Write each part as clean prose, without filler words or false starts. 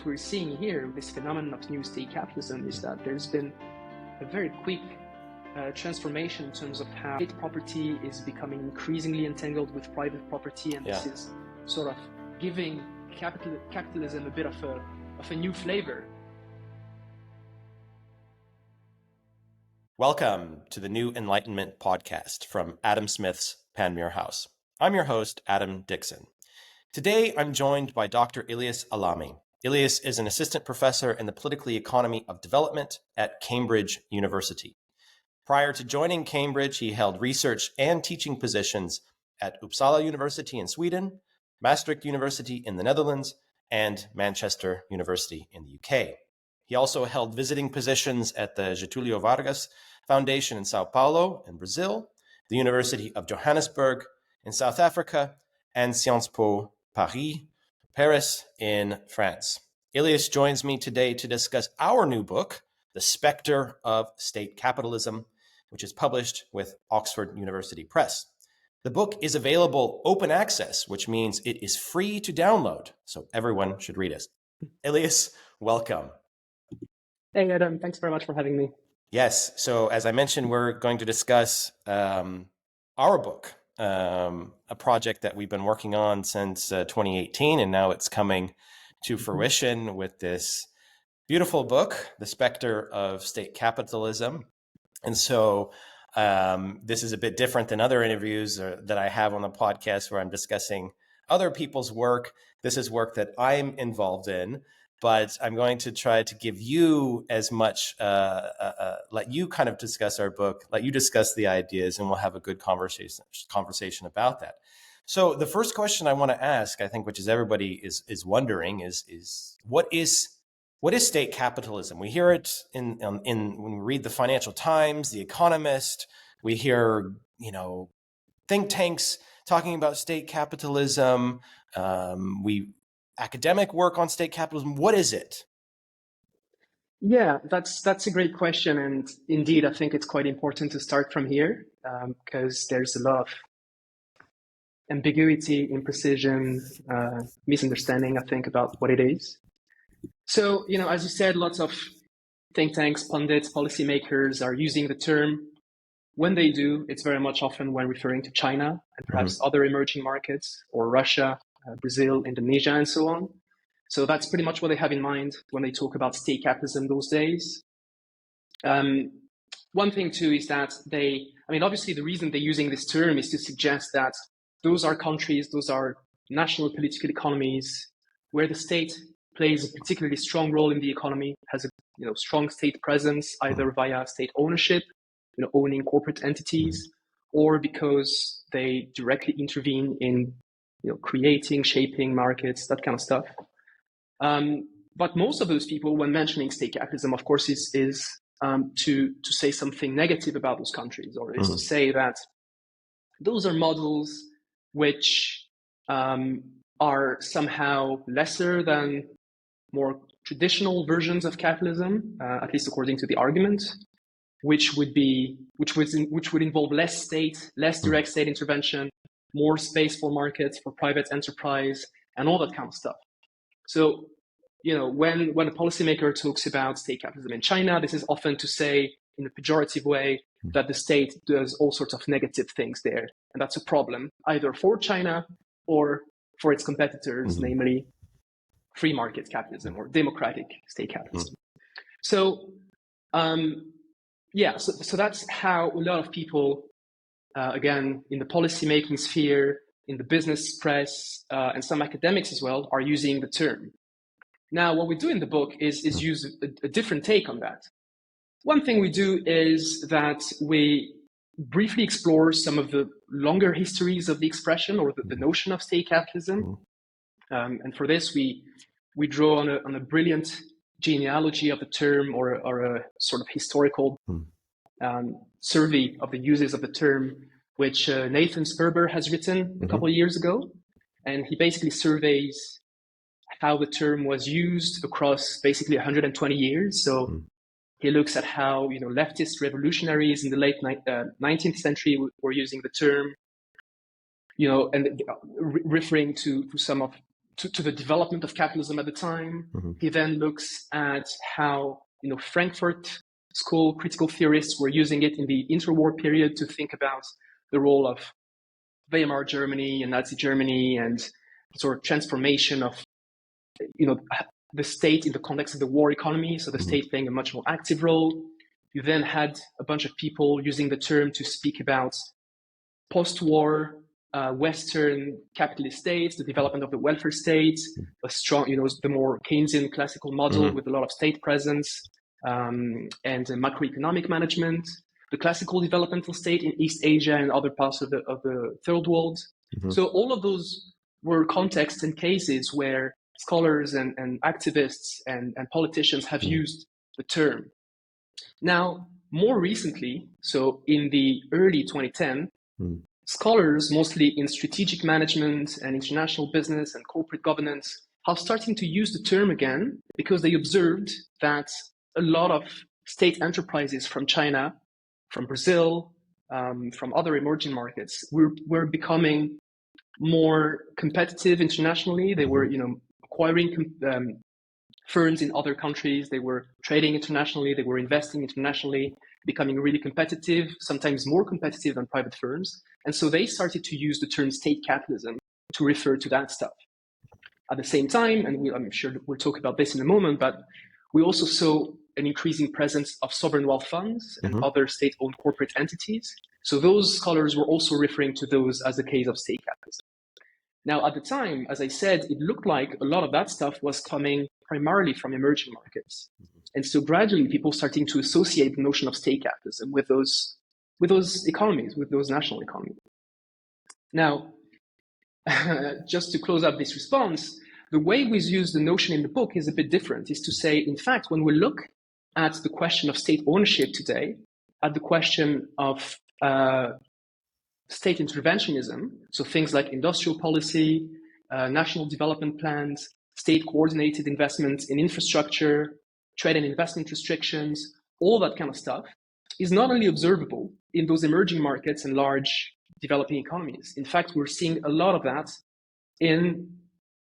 what we're seeing here, this phenomenon of new state capitalism, is that there's been a very quick transformation in terms of how state property is becoming increasingly entangled with private property, and this is sort of giving capitalism a bit of a new flavor. Welcome to the New Enlightenment podcast from Adam Smith's Panmure House. I'm your host, Adam Dixon. Today, I'm joined by Dr. Ilias Alami. Ilias is an assistant professor in the political economy of development at Cambridge University. Prior to joining Cambridge, he held research and teaching positions at Uppsala University in Sweden, Maastricht University in the Netherlands, and Manchester University in the UK. He also held visiting positions at the Getúlio Vargas Foundation in Sao Paulo in Brazil, the University of Johannesburg in South Africa, and Sciences Po Paris in France. Ilias joins me today to discuss our new book, The Spectre of State Capitalism, which is published with Oxford University Press. The book is available open access, which means it is free to download, so everyone should read it. Ilias, welcome. Hey, Adam. Thanks very much for having me. Yes. So as I mentioned, we're going to discuss our book, a project that we've been working on since 2018, and now it's coming to fruition with this beautiful book, The Spectre of State Capitalism. And so this is a bit different than other interviews that I have on the podcast where I'm discussing other people's work. This is work that I'm involved in, but I'm going to try to give you as much, let you kind of discuss our book, let you discuss the ideas, and we'll have a good conversation about that. So the first question I want to ask, I think, which is everybody is wondering, is what is state capitalism? We hear it in when we read the Financial Times, The Economist. We hear think tanks talking about state capitalism. Academic work on state capitalism. What is it? Yeah, that's a great question, and indeed, I think it's quite important to start from here because there's a lot of ambiguity, imprecision, misunderstanding, I think, about what it is. So, as you said, lots of think tanks, pundits, policymakers are using the term. When they do, it's very much often when referring to China and perhaps other emerging markets, or Russia, Brazil, Indonesia, and so on. So that's pretty much what they have in mind when they talk about state capitalism those days. One thing too is that obviously the reason they're using this term is to suggest that those are countries, those are national political economies where the state plays a particularly strong role in the economy, has a strong state presence, either via state ownership, owning corporate entities, or because they directly intervene in creating, shaping markets, that kind of stuff. But most of those people, when mentioning state capitalism, of course, is to say something negative about those countries, or is to say that those are models which are somehow lesser than more traditional versions of capitalism, at least according to the argument, which would involve less state, less direct state intervention, more space for markets, for private enterprise, and all that kind of stuff. So, when a policymaker talks about state capitalism in China, this is often to say, in a pejorative way, that the state does all sorts of negative things there. And that's a problem, either for China or for its competitors, namely free market capitalism or democratic state capitalism. So, so that's how a lot of people, again, in the policymaking sphere, in the business press, and some academics as well, are using the term. Now, what we do in the book is use a different take on that. One thing we do is that we briefly explore some of the longer histories of the expression or the notion of state capitalism. And for this, we draw on a brilliant genealogy of the term, or a sort of historical survey of the uses of the term, which Nathan Sperber has written a couple of years ago. And he basically surveys how the term was used across basically 120 years. So he looks at how leftist revolutionaries in the late 19th century were using the term, and referring to some of to the development of capitalism at the time. Mm-hmm. He then looks at how Frankfurt School critical theorists were using it in the interwar period to think about the role of Weimar Germany and Nazi Germany and sort of transformation of the state in the context of the war economy, so the state playing a much more active role. You then had a bunch of people using the term to speak about post-war Western capitalist states, the development of the welfare state, a strong, the more Keynesian classical model with a lot of state presence and macroeconomic management, the classical developmental state in East Asia and other parts of the third world. So all of those were contexts and cases where scholars and activists and politicians have used the term. Now, more recently, so in the early 2010, scholars, mostly in strategic management and international business and corporate governance, are starting to use the term again because they observed that a lot of state enterprises from China, from Brazil, from other emerging markets were becoming more competitive internationally. They were, acquiring firms in other countries. They were trading internationally. They were investing internationally, becoming really competitive, sometimes more competitive than private firms. And so they started to use the term state capitalism to refer to that stuff. At the same time, and I'm sure we'll talk about this in a moment, but we also saw an increasing presence of sovereign wealth funds and other state-owned corporate entities. So those scholars were also referring to those as a case of state capitalism. Now, at the time, as I said, it looked like a lot of that stuff was coming primarily from emerging markets. And so gradually people starting to associate the notion of state capitalism with those economies, with those national economies. Now, just to close up this response, the way we use the notion in the book is a bit different, is to say, in fact, when we look at the question of state ownership today, at the question of state interventionism, so things like industrial policy, national development plans, state coordinated investments in infrastructure, trade and investment restrictions, all that kind of stuff is not only observable in those emerging markets and large developing economies. In fact, we're seeing a lot of that in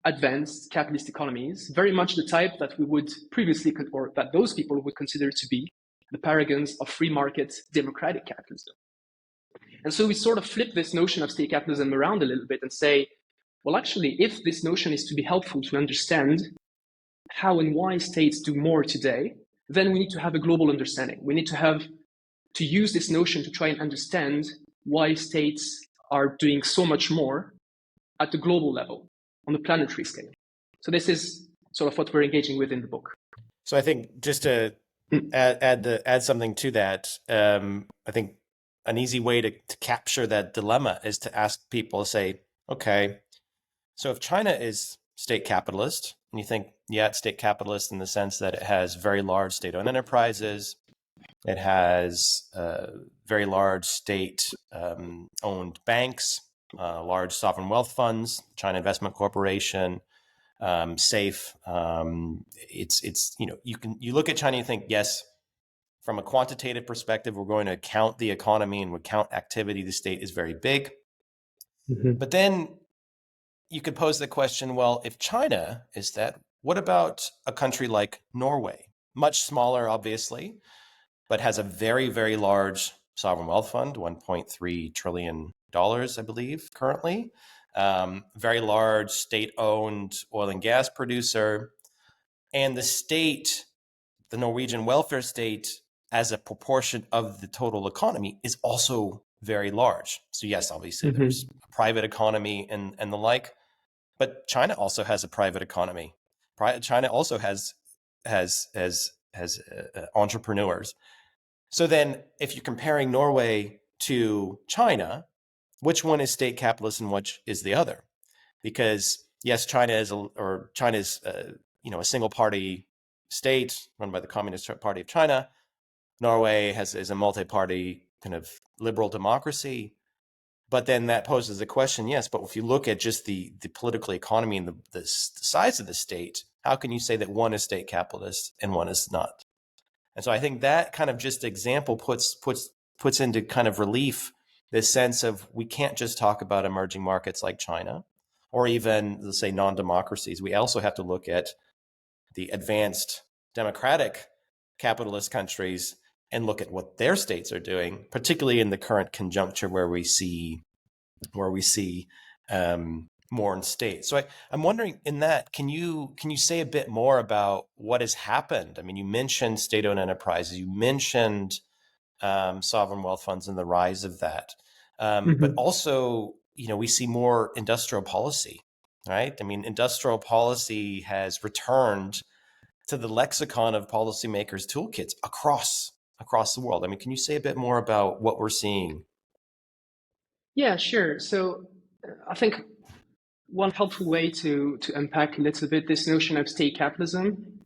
advanced capitalist economies, very much the type that we would previously, or that those people would consider to be the paragons of free market democratic capitalism. And so we sort of flip this notion of state capitalism around a little bit and say, well, actually, if this notion is to be helpful to understand how and why states do more today, then we need to have a global understanding. We need to use this notion to try and understand why states are doing so much more at the global level, on the planetary scale. So this is sort of what we're engaging with in the book. So I think just to add something to that, I think an easy way to capture that dilemma is to ask people, say, okay, so if China is state capitalist, and you think, yeah, it's state capitalist in the sense that it has very large state-owned enterprises, it has very large state-owned banks, large sovereign wealth funds, China Investment Corporation, SAFE. You look at China and you think, yes, from a quantitative perspective, we're going to count the economy and we count activity. The state is very big. But then you could pose the question, well, if China is that, what about a country like Norway? Much smaller, obviously, but has a very, very large sovereign wealth fund, $1.3 trillion, I believe, currently. Very large state-owned oil and gas producer. And the state, the Norwegian welfare state, as a proportion of the total economy, is also very large. So yes, obviously there's a private economy and the like, but China also has a private economy. China also has entrepreneurs. So then if you're comparing Norway to China, which one is state capitalist and which is the other? Because yes, China is a single party state run by the Communist Party of China. Norway is a multi-party kind of liberal democracy. But then that poses a question, yes, but if you look at just the political economy and the size of the state, how can you say that one is state capitalist and one is not? And so I think that kind of just example puts into kind of relief this sense of we can't just talk about emerging markets like China. or even, let's say, non-democracies. We also have to look at the advanced democratic capitalist countries and look at what their states are doing, particularly in the current conjuncture where we see more in states. So I'm wondering, in that, can you say a bit more about what has happened? I mean, you mentioned state-owned enterprises, you mentioned sovereign wealth funds and the rise of that, but also, we see more industrial policy, right? I mean, industrial policy has returned to the lexicon of policymakers' toolkits across the world. I mean, can you say a bit more about what we're seeing? Yeah, sure. So I think one helpful way to unpack a little bit this notion of state capitalism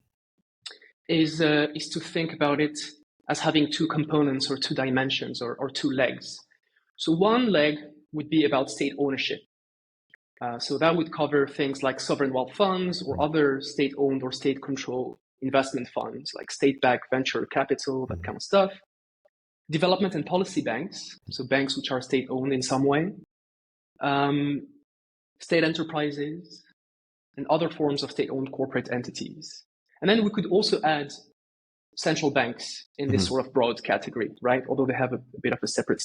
is to think about it as having two components or two dimensions or two legs. So one leg would be about state ownership. So that would cover things like sovereign wealth funds or other state-owned or state-controlled investment funds like state-backed venture capital, that kind of stuff. Development and policy banks, so banks which are state-owned in some way. State enterprises, and other forms of state-owned corporate entities. And then we could also add central banks in this sort of broad category, right? Although they have a bit of a separate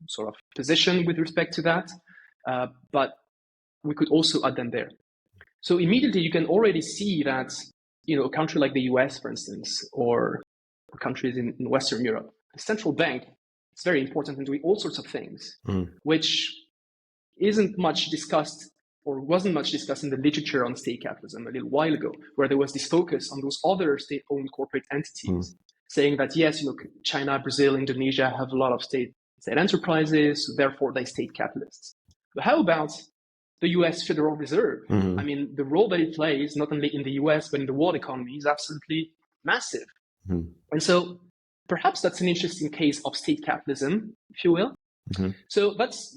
sort of position with respect to that, but we could also add them there. So immediately you can already see that, a country like the US, for instance, or countries in Western Europe, the central bank is very important in doing all sorts of things, which isn't much discussed or wasn't much discussed in the literature on state capitalism a little while ago, where there was this focus on those other state-owned corporate entities, saying that, yes, China, Brazil, Indonesia have a lot of state enterprises, so therefore they're state capitalists. But how about the US Federal Reserve? I mean, the role that it plays, not only in the US, but in the world economy, is absolutely massive. And so perhaps that's an interesting case of state capitalism, if you will. So that's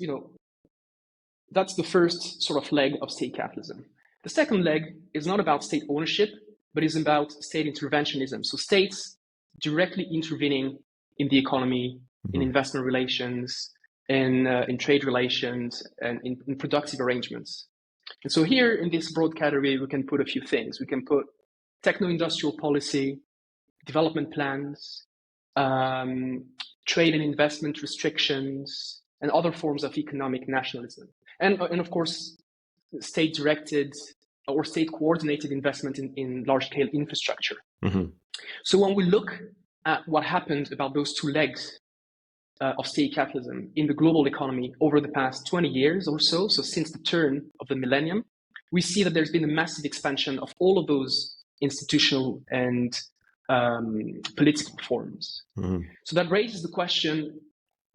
the first sort of leg of state capitalism. The second leg is not about state ownership, but is about state interventionism. So states directly intervening in the economy, in investment relations, in trade relations, and in productive arrangements. And so here in this broad category, we can put a few things. We can put techno-industrial policy, development plans, trade and investment restrictions, and other forms of economic nationalism. And of course, state-directed or state-coordinated investment in large-scale infrastructure. So when we look at what happened about those two legs of state capitalism in the global economy over the past 20 years or so since the turn of the millennium, we see that there's been a massive expansion of all of those institutional and political forms. So that raises the question,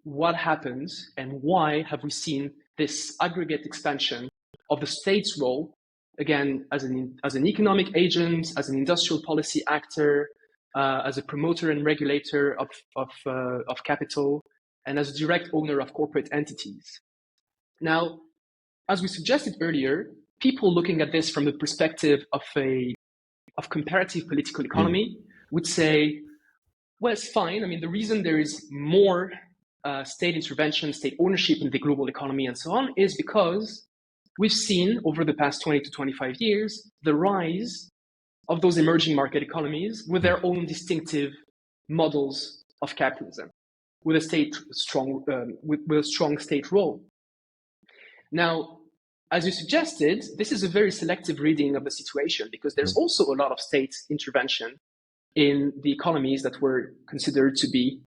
what happens and why have we seen this aggregate expansion of the state's role, again, as an economic agent, as an industrial policy actor, as a promoter and regulator of capital, and as a direct owner of corporate entities? Now, as we suggested earlier, people looking at this from the perspective of comparative political economy would say, well, it's fine. I mean, the reason there is more state intervention, state ownership in the global economy and so on is because we've seen over the past 20 to 25 years the rise of those emerging market economies with their own distinctive models of capitalism, with a strong state role. Now, as you suggested, this is a very selective reading of the situation because there's also a lot of state intervention in the economies that were considered to be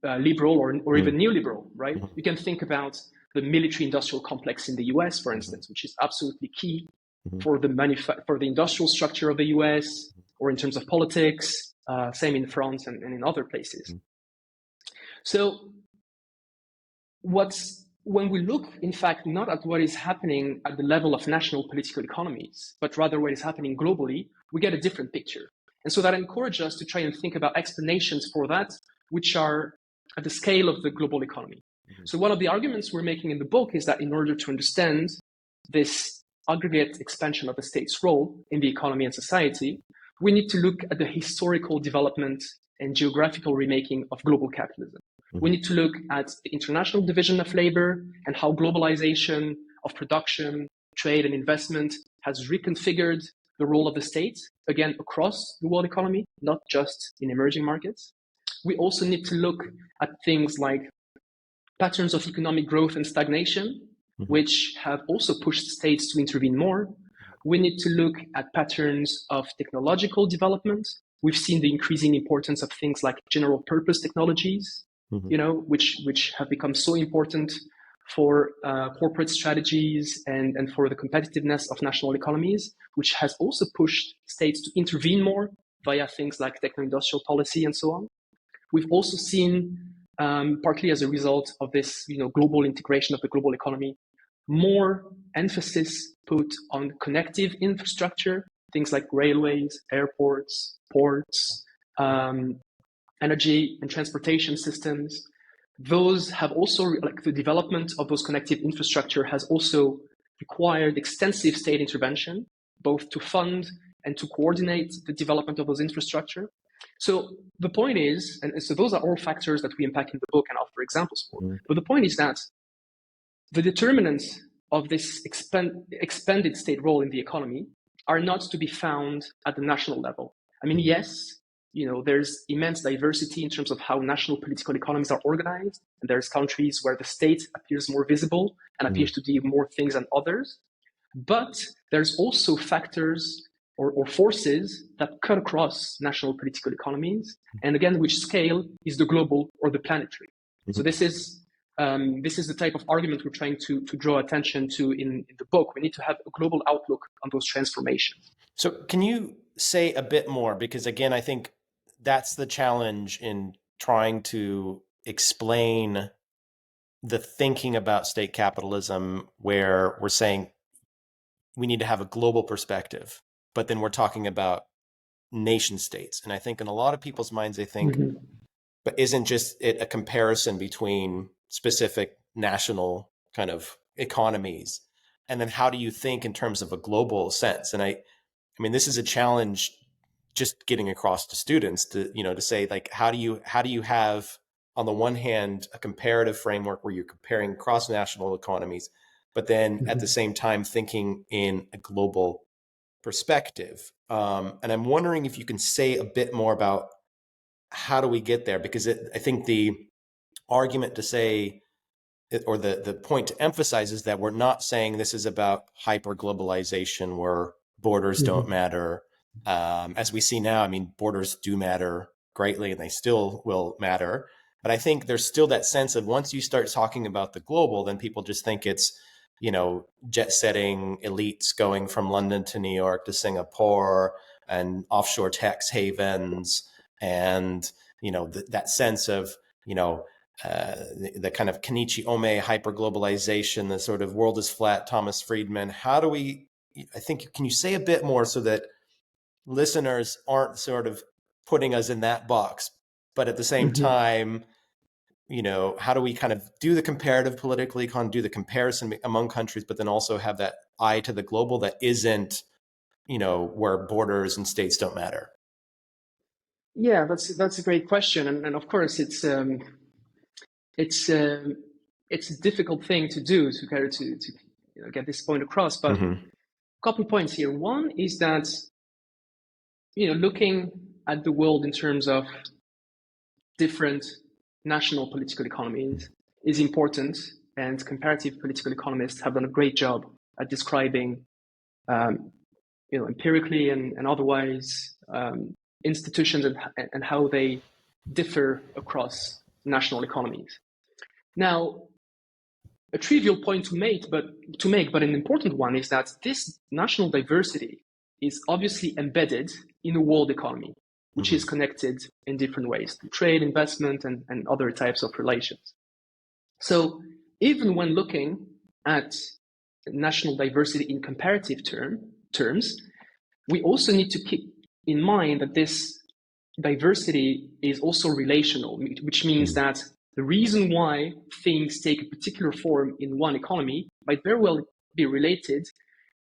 liberal or even neoliberal, right? You can think about the military-industrial complex in the US, for instance, which is absolutely key for the industrial structure of the US, or in terms of politics, same in France and in other places. So when we look, in fact, not at what is happening at the level of national political economies, but rather what is happening globally, we get a different picture. And so that encourages us to try and think about explanations for that, which are at the scale of the global economy. So one of the arguments we're making in the book is that in order to understand this aggregate expansion of the state's role in the economy and society, we need to look at the historical development and geographical remaking of global capitalism. We need to look at the international division of labor and how globalization of production, trade, and investment has reconfigured the role of the state, again, across the world economy, not just in emerging markets. We also need to look at things like patterns of economic growth and stagnation, which have also pushed states to intervene more. We need to look at patterns of technological development. We've seen the increasing importance of things like general purpose technologies, which have become so important for corporate strategies and for the competitiveness of national economies, which has also pushed states to intervene more via things like techno-industrial policy and so on. We've also seen, partly as a result of this global integration of the global economy, more emphasis put on connective infrastructure, things like railways, airports, ports, energy and transportation systems. Those have also, like the development of those connective infrastructure has also required extensive state intervention, both to fund and to coordinate the development of those infrastructure. So the point is, and so those are all factors that we unpack in the book and offer examples for. But the point is that the determinants of this expanded state role in the economy are not to be found at the national level. I mean, yes, there's immense diversity in terms of how national political economies are organized. And there's countries where the state appears more visible and appears to do more things than others. But there's also factors or forces that cut across national political economies. And again, which scale is the global or the planetary. So this is the type of argument we're trying to draw attention to in the book. We need to have a global outlook on those transformations. So can you say a bit more? Because again, I think that's the challenge in trying to explain the thinking about state capitalism, where we're saying we need to have a global perspective, but then we're talking about nation states. And I think in a lot of people's minds, they think, but isn't just it a comparison between specific national kind of economies? And then how do you think in terms of a global sense? And I mean, this is a challenge just getting across to students to say, like, how do you have, on the one hand, a comparative framework where you're comparing cross-national economies, but then at the same time thinking in a global perspective. And I'm wondering if you can say a bit more about how do we get there? Because I think the argument to say, or the point to emphasize, is that we're not saying this is about hyper-globalization where borders don't matter. As we see now, I mean, borders do matter greatly and they still will matter. But I think there's still that sense of once you start talking about the global, then people just think it's, jet-setting elites going from London to New York to Singapore and offshore tax havens and, that sense of, the kind of Kenichi Ome hyperglobalization, the sort of world is flat, Thomas Friedman. Can you say a bit more so that listeners aren't sort of putting us in that box, but at the same time, how do we kind of do the comparative political econ, do the comparison among countries, but then also have that eye to the global that isn't, where borders and states don't matter? Yeah, that's a great question, and of course it's a difficult thing to do to get this point across. But a couple of points here. One is that looking at the world in terms of different national political economies is important, and comparative political economists have done a great job at describing, empirically and otherwise, institutions and how they differ across national economies. Now, a trivial point to make, but an important one, is that this national diversity is obviously embedded in a world economy, which is connected in different ways to trade, investment, and other types of relations. So even when looking at national diversity in comparative terms, we also need to keep in mind that this diversity is also relational, which means that the reason why things take a particular form in one economy might very well be related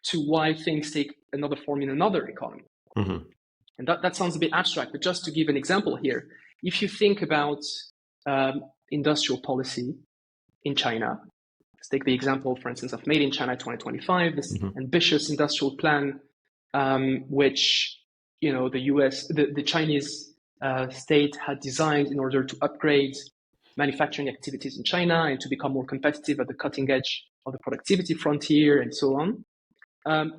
to why things take another form in another economy. And that sounds a bit abstract, but just to give an example here, if you think about industrial policy in China, Let's take the example, for instance, of Made in China 2025, this ambitious industrial plan, which the Chinese state had designed in order to upgrade manufacturing activities in China and to become more competitive at the cutting edge of the productivity frontier and so on.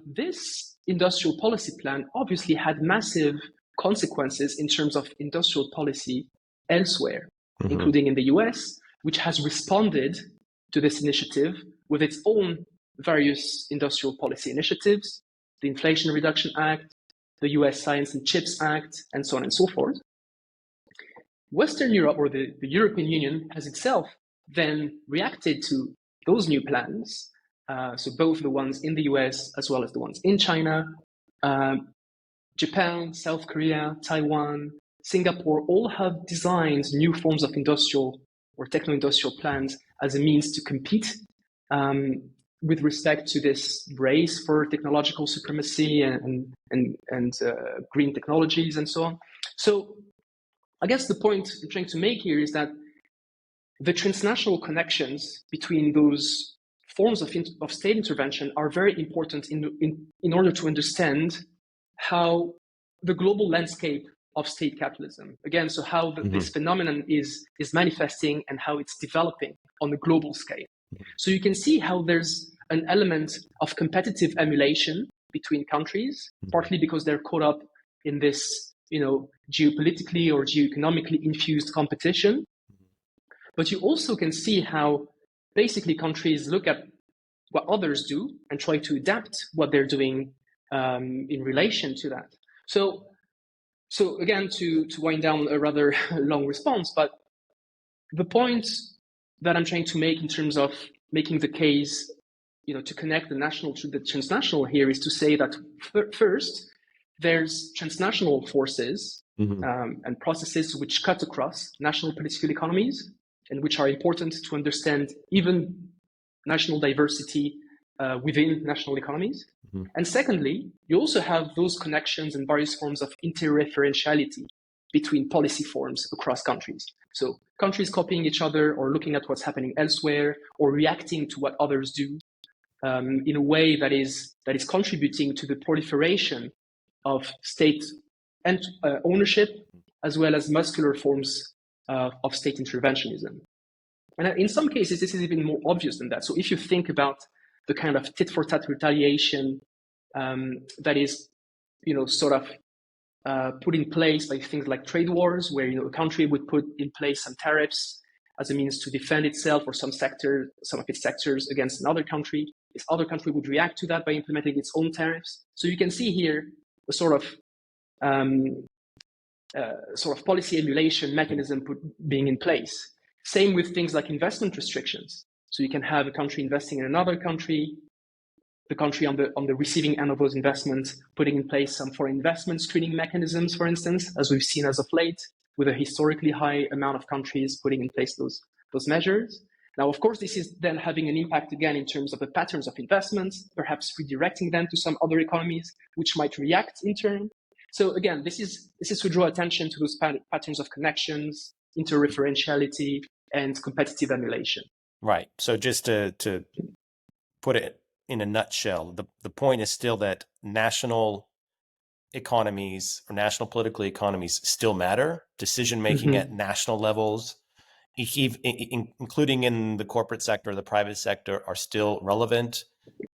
This industrial policy plan obviously had massive consequences in terms of industrial policy elsewhere, including in the US, which has responded to this initiative with its own various industrial policy initiatives, the Inflation Reduction Act, the US Science and Chips Act, and so on and so forth. Western Europe, or the European Union, has itself then reacted to those new plans, so both the ones in the US as well as the ones in China. Japan, South Korea, Taiwan, Singapore all have designed new forms of industrial or techno-industrial plans as a means to compete with respect to this race for technological supremacy and green technologies and so on. So I guess the point I'm trying to make here is that the transnational connections between those forms of state intervention are very important in order to understand how the global landscape of state capitalism, again, so how this phenomenon is manifesting and how it's developing on a global scale. So you can see how there's an element of competitive emulation between countries, partly because they're caught up in this, geopolitically or geo-economically infused competition. But you also can see how basically countries look at what others do and try to adapt what they're doing in relation to that. So again, to wind down a rather long response, but the point that I'm trying to make in terms of making the case, to connect the national to the transnational here is to say that first, there's transnational forces and processes which cut across national political economies and which are important to understand even national diversity within national economies. And secondly, you also have those connections and various forms of interreferentiality between policy forms across countries. So countries copying each other or looking at what's happening elsewhere or reacting to what others do in a way that is contributing to the proliferation of state and ownership, as well as muscular forms of state interventionism. And in some cases, this is even more obvious than that. So if you think about the kind of tit-for-tat retaliation that is, sort of put in place by things like trade wars, where a country would put in place some tariffs as a means to defend itself or some of its sectors against another country. This other country would react to that by implementing its own tariffs. So you can see here a sort of policy emulation mechanism being in place. Same with things like investment restrictions. So you can have a country investing in another country, the country on the receiving end of those investments, putting in place some foreign investment screening mechanisms, for instance, as we've seen as of late, with a historically high amount of countries putting in place those measures. Now, of course, this is then having an impact again in terms of the patterns of investments, perhaps redirecting them to some other economies, which might react in turn. So again, this is to draw attention to those patterns of connections, interreferentiality, and competitive emulation. Right. So just to put it in a nutshell, the point is still that national economies or national political economies still matter. Decision-making at national levels, including in the corporate sector or the private sector, are still relevant.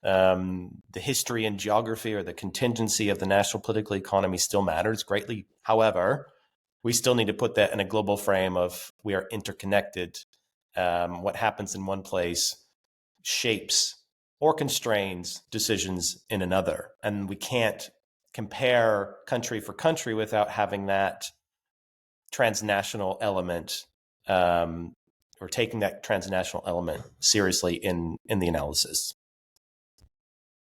The history and geography or the contingency of the national political economy still matters greatly. However, we still need to put that in a global frame of we are interconnected. What happens in one place shapes or constrains decisions in another. And we can't compare country for country without having that transnational element or taking that transnational element seriously in the analysis.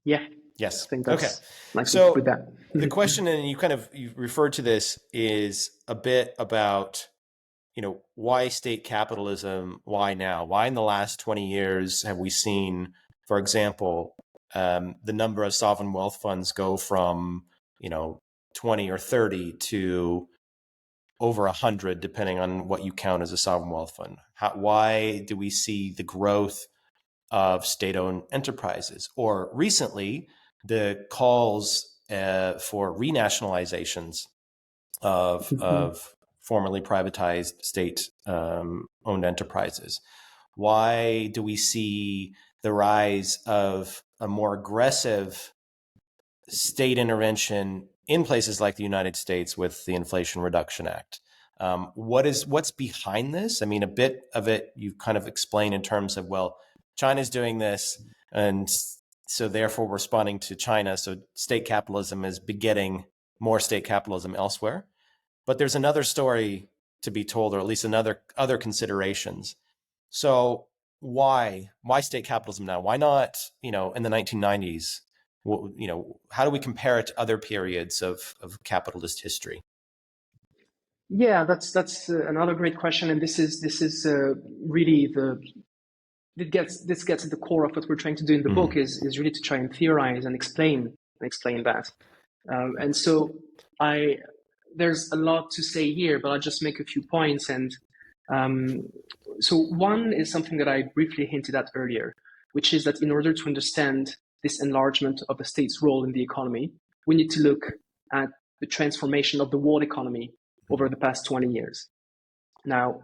Yeah. Yes. I think that's okay. nice So with that. The question, and you referred to this, is a bit about, why state capitalism? Why now? Why in the last 20 years have we seen, for example, the number of sovereign wealth funds go from, 20 or 30 to over 100, depending on what you count as a sovereign wealth fund? Why do we see the growth of state-owned enterprises, or recently the calls for renationalizations of formerly privatized state-owned enterprises. Why do we see the rise of a more aggressive state intervention in places like the United States with the Inflation Reduction Act? What's behind this? I mean, a bit of it you've kind of explained in terms of, well, China's doing this, and so therefore responding to China. So state capitalism is begetting more state capitalism elsewhere. But there's another story to be told, or at least other considerations. So why state capitalism now? Why not, in the 1990s? How do we compare it to other periods of capitalist history? Yeah, that's another great question, and this is really this gets at the core of what we're trying to do in the book is really to try and theorize and explain that. And so there's a lot to say here, but I'll just make a few points. And so one is something that I briefly hinted at earlier, which is that in order to understand this enlargement of the state's role in the economy, we need to look at the transformation of the world economy over the past 20 years. Now,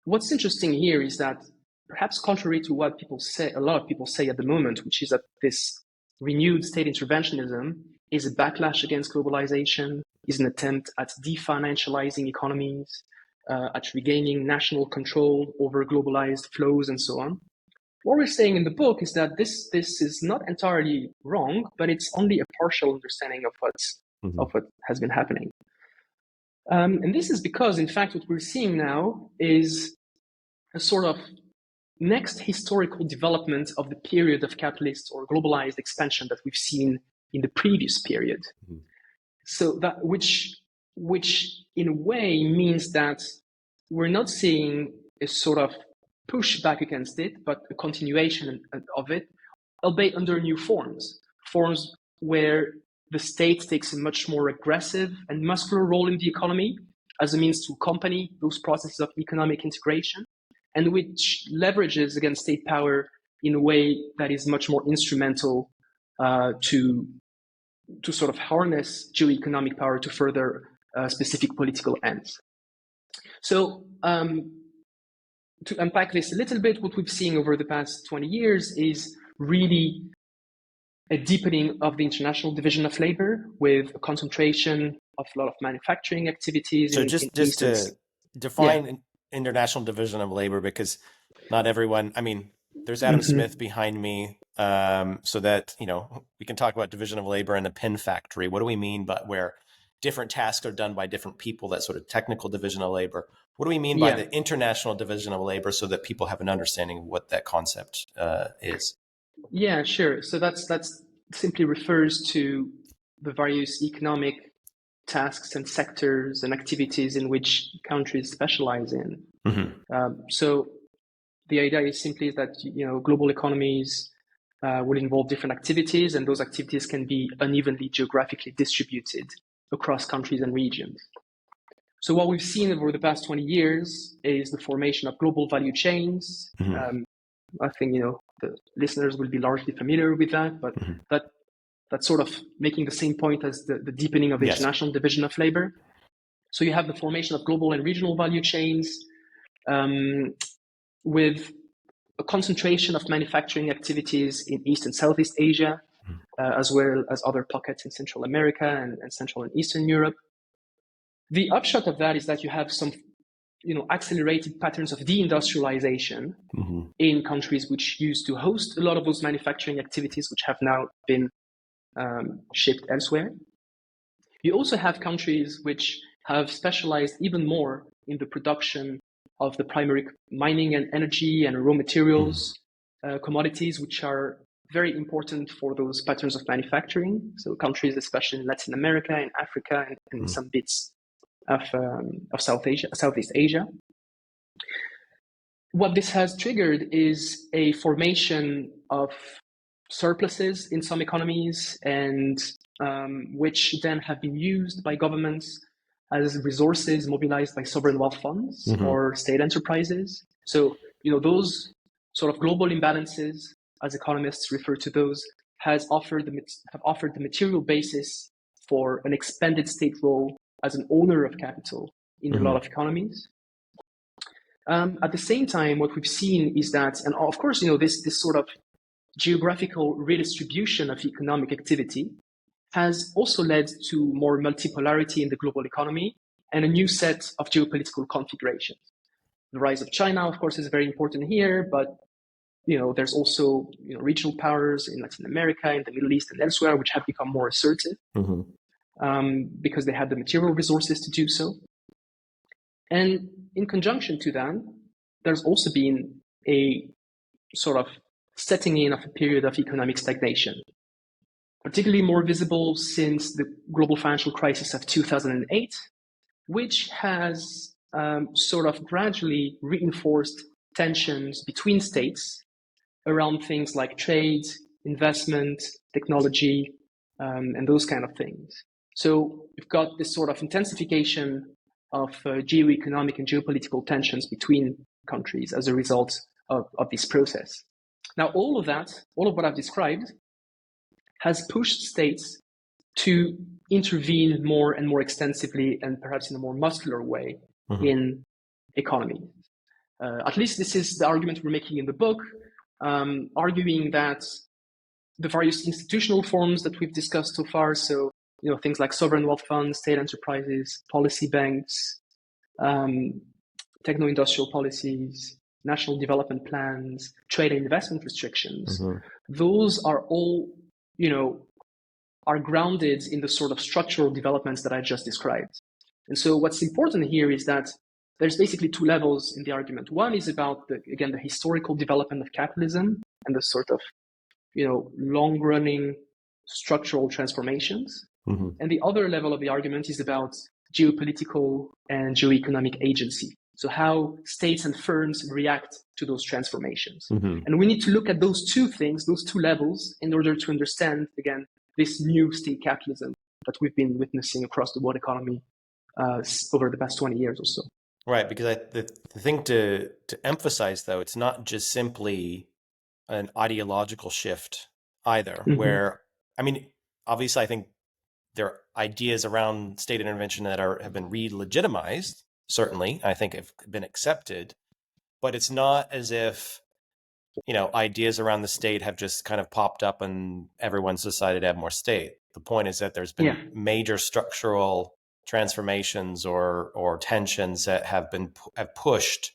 what's interesting here is that perhaps contrary to what a lot of people say at the moment, which is that this renewed state interventionism is a backlash against globalization, is an attempt at definancializing economies, at regaining national control over globalized flows and so on. What we're saying in the book is that this is not entirely wrong, but it's only a partial understanding of what has been happening. And this is because, in fact, what we're seeing now is a sort of next historical development of the period of capitalist or globalized expansion that we've seen in the previous period. So that which in a way means that we're not seeing a sort of push back against it, but a continuation of it, albeit under new forms where the state takes a much more aggressive and muscular role in the economy as a means to accompany those processes of economic integration, and which leverages against state power in a way that is much more instrumental to sort of harness geo-economic power to further specific political ends. So to unpack this a little bit, what we've seen over the past 20 years is really a deepening of the international division of labor with a concentration of a lot of manufacturing activities. So just to define international division of labor, because not everyone, I mean, there's Adam Smith behind me, so that, we can talk about division of labor in a pin factory. What do we mean by where different tasks are done by different people, that sort of technical division of labor? What do we mean by the international division of labor, so that people have an understanding of what that concept is? Yeah, sure. So that's simply refers to the various economic tasks and sectors and activities in which countries specialize in. So the idea is simply that global economies will involve different activities, and those activities can be unevenly geographically distributed across countries and regions. So what we've seen over the past 20 years is the formation of global value chains. I think the listeners will be largely familiar with that, but that's sort of making the same point as the deepening of the international division of labor. So you have the formation of global and regional value chains with a concentration of manufacturing activities in East and Southeast Asia, as well as other pockets in Central America and Central and Eastern Europe. The upshot of that is that you have some accelerated patterns of deindustrialization in countries which used to host a lot of those manufacturing activities, which have now been shipped elsewhere. You also have countries which have specialized even more in the production of the primary mining and energy and raw materials commodities, which are very important for those patterns of manufacturing. So countries, especially in Latin America and Africa and some bits of Southeast Asia. What this has triggered is a formation of surpluses in some economies, and which then have been used by governments as resources mobilized by sovereign wealth funds or state enterprises. So those sort of global imbalances as economists refer to those, have offered the material basis for an expanded state role as an owner of capital in a lot of economies. At the same time, what we've seen is that, and of course, this sort of geographical redistribution of economic activity has also led to more multipolarity in the global economy and a new set of geopolitical configurations. The rise of China, of course, is very important here, but there's also regional powers in Latin America, in the Middle East, and elsewhere, which have become more assertive because they had the material resources to do so. And in conjunction to that, there's also been a sort of setting in of a period of economic stagnation, particularly more visible since the global financial crisis of 2008, which has sort of gradually reinforced tensions between states around things like trade, investment, technology, and those kind of things. So we've got this sort of intensification of geo-economic and geopolitical tensions between countries as a result of this process. Now, all of what I've described has pushed states to intervene more and more extensively and perhaps in a more muscular way in economy. At least this is the argument we're making in the book, arguing that the various institutional forms that we've discussed so far, so things like sovereign wealth funds, state enterprises, policy banks, techno-industrial policies, national development plans, trade and investment restrictions, those are all, are grounded in the sort of structural developments that I just described. And so what's important here is that there's basically two levels in the argument. One is about, the historical development of capitalism and the sort of, long-running structural transformations. And the other level of the argument is about geopolitical and geo-economic agency. So how states and firms react to those transformations. And we need to look at those two things, those two levels, in order to understand, again, this new state capitalism that we've been witnessing across the world economy over the past 20 years or so. Right, because the thing to emphasize, though, it's not just simply an ideological shift either, where, obviously I think there are ideas around state intervention that have been re-legitimized, certainly, I think have been accepted, but it's not as if, ideas around the state have just kind of popped up and everyone's decided to have more state. The point is that there's been major structural transformations or tensions that have pushed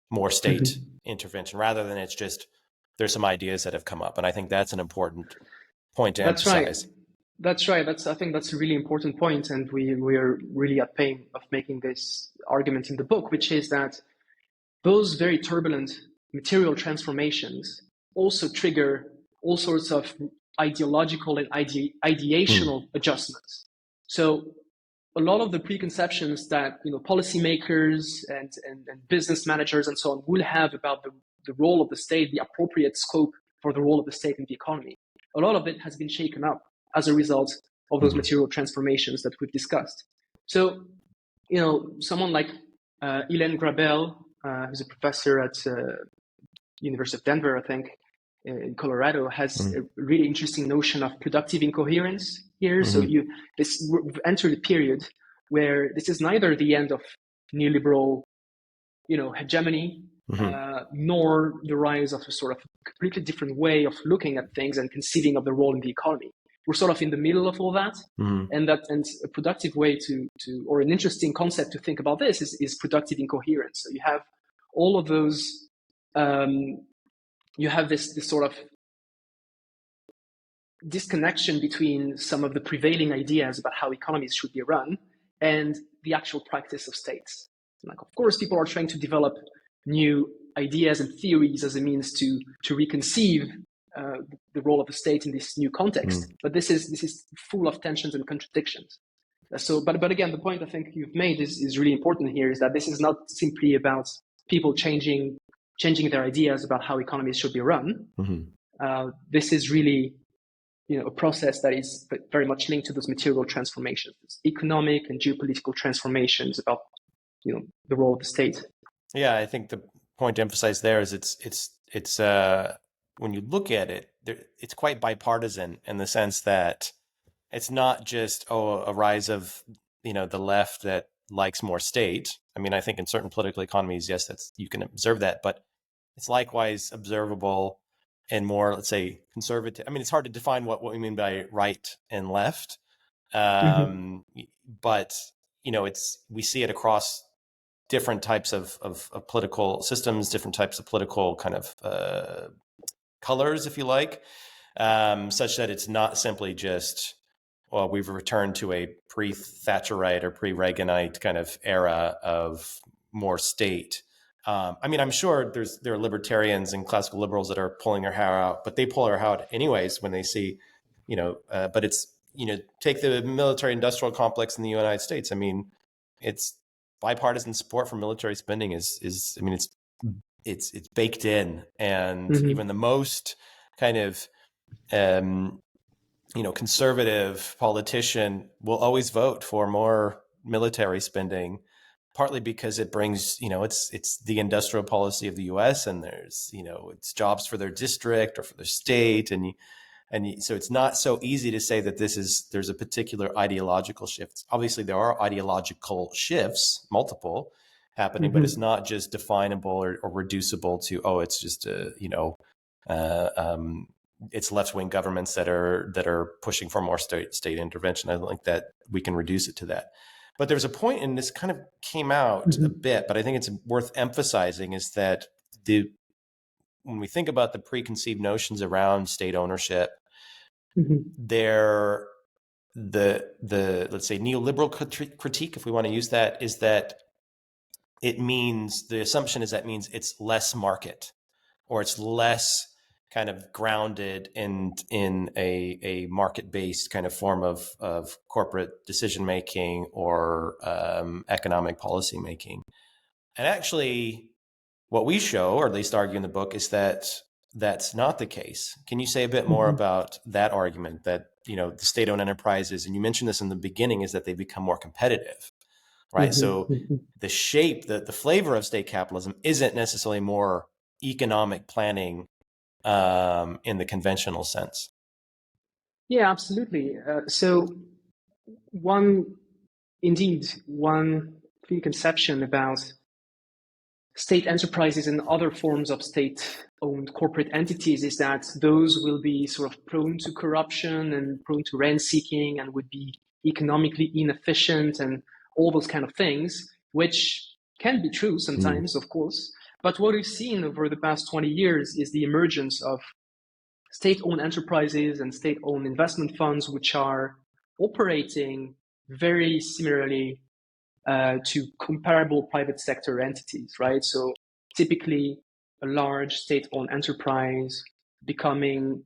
more state intervention, rather than it's just there's some ideas that have come up. And I think that's an important point to emphasize. That's right. I think that's a really important point, and we are really at pain of making this argument in the book, which is that those very turbulent material transformations also trigger all sorts of ideological and ideational adjustments. So a lot of the preconceptions that policymakers and business managers and so on will have about the role of the state, the appropriate scope for the role of the state in the economy, a lot of it has been shaken up as a result of those material transformations that we've discussed. So, someone like Ilan Grabel, who's a professor at University of Denver, I think, in Colorado, has a really interesting notion of productive incoherence here. So we've entered a period where this is neither the end of neoliberal, hegemony, nor the rise of a sort of completely different way of looking at things and conceiving of the role in the economy. We're sort of in the middle of all that, and a productive way or an interesting concept to think about this is productive incoherence. So you have all of those. You have this sort of disconnection between some of the prevailing ideas about how economies should be run and the actual practice of states. Like, of course, people are trying to develop new ideas and theories as a means to reconceive the role of the state in this new context. But this is full of tensions and contradictions. So, but again, the point I think you've made is really important here, is that this is not simply about people changing their ideas about how economies should be run. This is really, a process that is very much linked to those material transformations, economic and geopolitical transformations about, the role of the state. Yeah, I think the point to emphasize there is it's when you look at it, it's quite bipartisan in the sense that it's not just, a rise of, the left that likes more state. I mean, I think in certain political economies, yes, you can observe that, but it's likewise observable in more, let's say, conservative. I mean, it's hard to define what we mean by right and left. But, we see it across different types of political systems, different types of political kind of colors, if you like, such that it's not simply just, well, we've returned to a pre-Thatcherite or pre-Reaganite kind of era of more state. I mean, I'm sure there are libertarians and classical liberals that are pulling their hair out, but they pull their hair out anyways when they see, but it's, take the military industrial complex in the United States. I mean, it's bipartisan support for military spending is I mean, it's baked in, and even the most kind of, conservative politician will always vote for more military spending, partly because it brings, it's the industrial policy of the U.S. and there's, it's jobs for their district or for their state. So it's not so easy to say that there's a particular ideological shift. Obviously there are ideological shifts, multiple happening, but it's not just definable or reducible to, it's just it's left-wing governments that are pushing for more state intervention. I don't think that we can reduce it to that. But there's a point, and this kind of came out a bit, but I think it's worth emphasizing, is that when we think about the preconceived notions around state ownership, the let's say neoliberal critique, if we want to use that, is that the assumption is that means it's less market, or it's less kind of grounded in a market-based kind of form of corporate decision-making or economic policy making. And actually, what we show, or at least argue in the book, is that that's not the case. Can you say a bit more about that argument that, the state-owned enterprises, and you mentioned this in the beginning, is that they become more competitive, right? So the shape, the flavor of state capitalism isn't necessarily more economic planning in the conventional sense. Yeah, absolutely. So one preconception about state enterprises and other forms of state-owned corporate entities is that those will be sort of prone to corruption and prone to rent-seeking and would be economically inefficient and all those kind of things, which can be true sometimes, of course. But what we've seen over the past 20 years is the emergence of state-owned enterprises and state-owned investment funds, which are operating very similarly to comparable private sector entities, right? So typically a large state-owned enterprise becoming,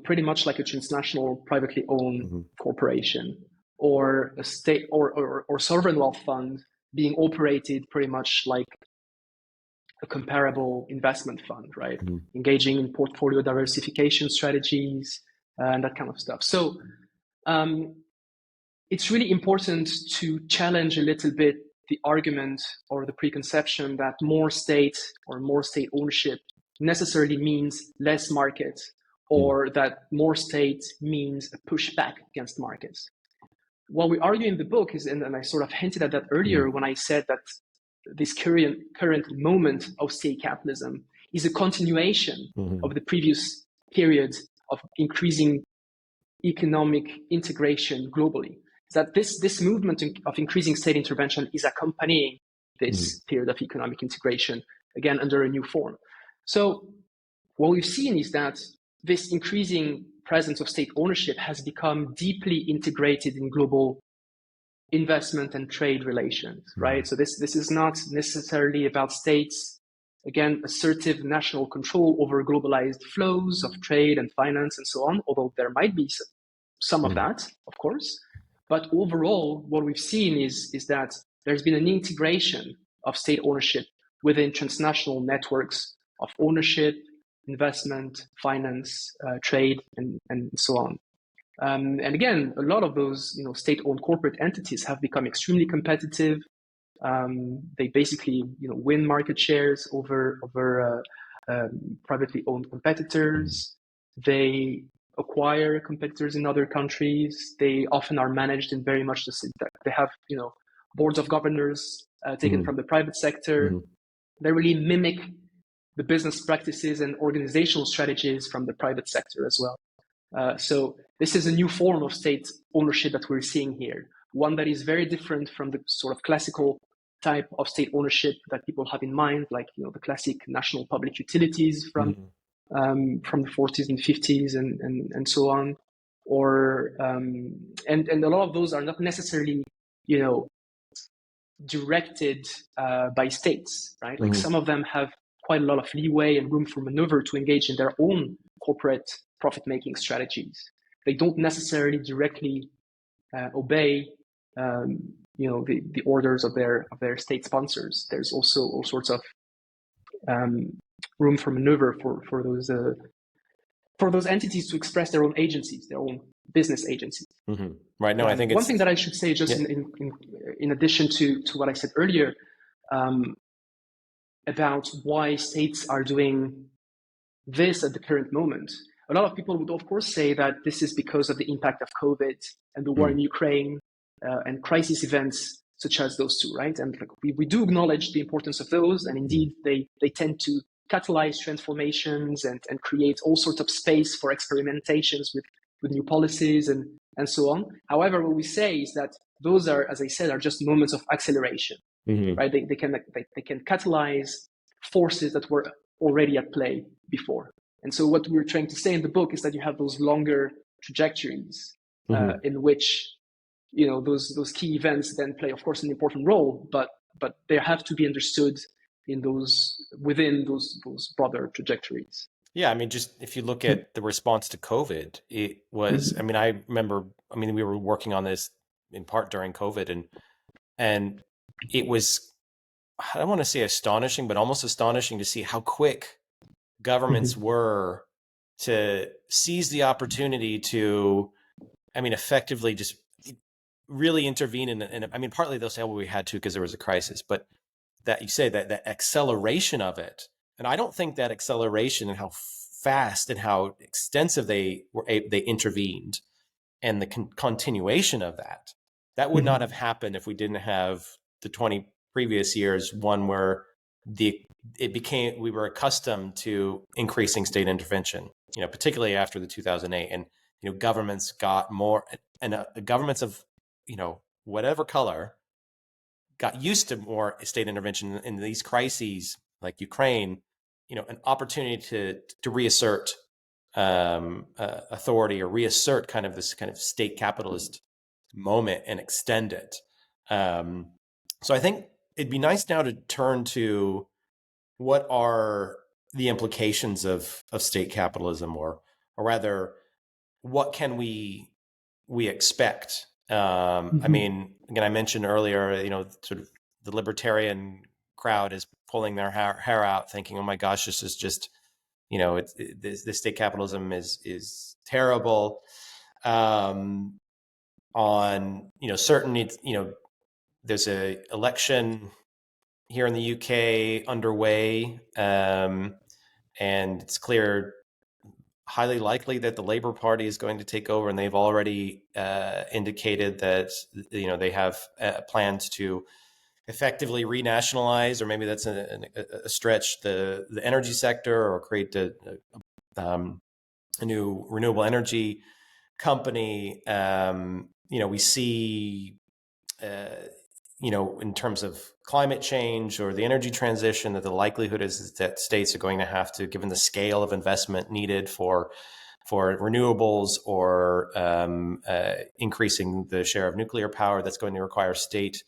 pretty much like a transnational privately owned corporation, or a state or sovereign wealth fund being operated pretty much like a comparable investment fund, right? Engaging in portfolio diversification strategies and that kind of stuff. So it's really important to challenge a little bit the argument or the preconception that more state or more state ownership necessarily means less market, or that more state means a pushback against markets. What we argue in the book is, and I sort of hinted at that earlier when I said that this current moment of state capitalism is a continuation of the previous period of increasing economic integration globally. That this movement of increasing state intervention is accompanying this period of economic integration, again, under a new form. So what we've seen is that this increasing presence of state ownership has become deeply integrated in global investment and trade relations, right? So this is not necessarily about states, again, assertive national control over globalized flows of trade and finance and so on, although there might be some of that, of course. But overall, what we've seen is that there's been an integration of state ownership within transnational networks of ownership, investment, finance, trade, and so on. And again, a lot of those state-owned corporate entities have become extremely competitive. They basically win market shares over privately owned competitors. They acquire competitors in other countries. They often are managed in very much the same. They have, boards of governors taken from the private sector. They really mimic the business practices and organizational strategies from the private sector as well. So this is a new form of state ownership that we're seeing here, one that is very different from the sort of classical type of state ownership that people have in mind, like the classic national public utilities from the 40s and 50s and so on, or and a lot of those are not necessarily directed by states, right? Like some of them have quite a lot of leeway and room for maneuver to engage in their own corporate profit-making strategies. They don't necessarily directly obey, the orders of their state sponsors. There's also all sorts of room for maneuver for those entities to express their own agencies, their own business agencies. Right. No, I think one thing that I should say, just in addition to what I said earlier, about why states are doing this at the current moment. A lot of people would, of course, say that this is because of the impact of COVID and the war in Ukraine and crisis events such as those two, right? And we do acknowledge the importance of those, and indeed they tend to catalyze transformations and create all sorts of space for experimentations with new policies and so on. However, what we say is that those are, as I said, are just moments of acceleration, right? They can catalyze forces that were already at play before. And so what we're trying to say in the book is that you have those longer trajectories in which those key events then play, of course, an important role, but they have to be understood within those broader trajectories. Yeah, I mean, just if you look at the response to COVID, it was. I mean, I remember. I mean, we were working on this in part during COVID, and it was. I don't want to say astonishing, but almost astonishing to see how quick governments were to seize the opportunity to, I mean, effectively just really intervene in I mean, partly they'll say, well, we had to because there was a crisis, but that you say that acceleration of it. And I don't think that acceleration and how fast and how extensive they intervened and the continuation of that would not have happened if we didn't have the 20 previous years, one where we were accustomed to increasing state intervention, particularly after the 2008, and governments got more, and governments of whatever color got used to more state intervention in these crises like Ukraine, an opportunity to reassert authority or reassert kind of this kind of state capitalist moment and extend it. So I think it'd be nice now to turn to what are the implications of state capitalism, or rather, what can we expect? I mean, again, I mentioned earlier, sort of the libertarian crowd is pulling their hair out, thinking, "Oh my gosh, this is just, this state capitalism is terrible." On certain, there's a election here in the UK underway, and it's clear, highly likely that the Labour Party is going to take over, and they've already indicated that they have plans to effectively renationalize, or maybe that's a stretch, the energy sector, or create a new renewable energy company. We see, in terms of climate change or the energy transition, that the likelihood is that states are going to have to, given the scale of investment needed for renewables, or increasing the share of nuclear power, that's going to require state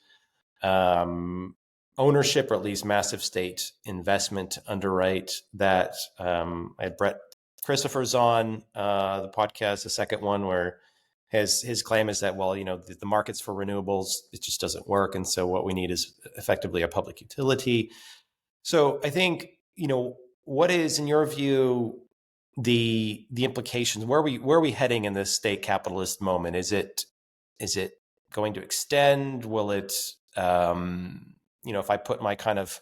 ownership, or at least massive state investment to underwrite that. I had Brett Christopher's on the podcast, the second one, where his claim is that, well, the markets for renewables, it just doesn't work. And so what we need is effectively a public utility. So I think, what is, in your view, the implications? Where are we heading in this state capitalist moment? Is it going to extend? Will it, if I put my kind of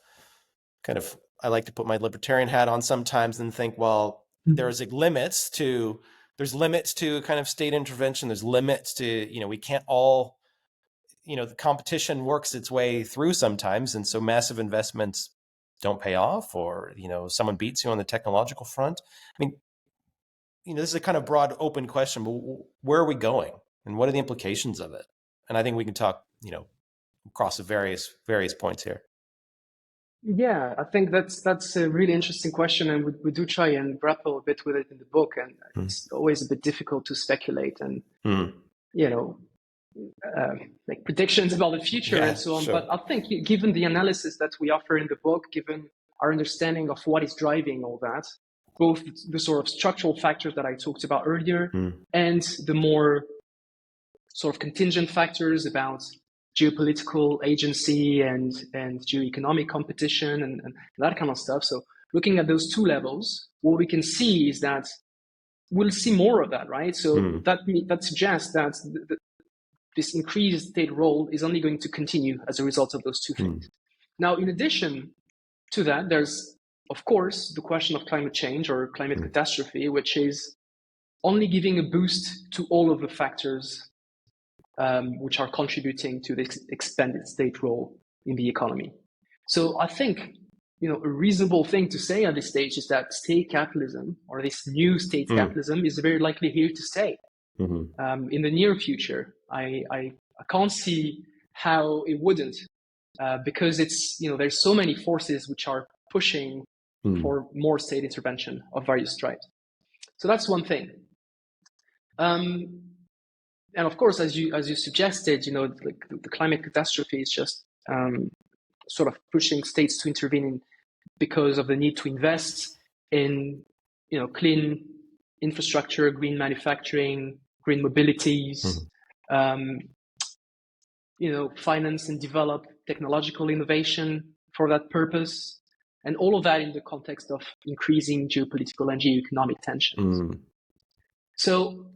I like to put my libertarian hat on sometimes and think, well, there's limits to kind of state intervention. There's limits to, we can't all, the competition works its way through sometimes. And so massive investments don't pay off, or, someone beats you on the technological front. I mean, this is a kind of broad, open question, but where are we going and what are the implications of it? And I think we can talk, across the various points here. Yeah, I think that's a really interesting question, and we do try and grapple a bit with it in the book, and it's always a bit difficult to speculate and like predictions about the future and so on. Sure. But I think given the analysis that we offer in the book, given our understanding of what is driving all that, both the sort of structural factors that I talked about earlier and the more sort of contingent factors about geopolitical agency and geo-economic competition and that kind of stuff. So looking at those two levels, what we can see is that we'll see more of that, right? So that suggests that this increased state role is only going to continue as a result of those two things. Now, in addition to that, there's, of course, the question of climate change or climate catastrophe, which is only giving a boost to all of the factors which are contributing to this expanded state role in the economy. So I think, a reasonable thing to say at this stage is that state capitalism, or this new state capitalism, is very likely here to stay in the near future. I can't see how it wouldn't, because it's, there's so many forces which are pushing for more state intervention of various stripes. So that's one thing. And of course, as you suggested, the climate catastrophe is just sort of pushing states to intervene because of the need to invest in, clean infrastructure, green manufacturing, green mobilities, finance and develop technological innovation for that purpose, and all of that in the context of increasing geopolitical and geo-economic tensions. So,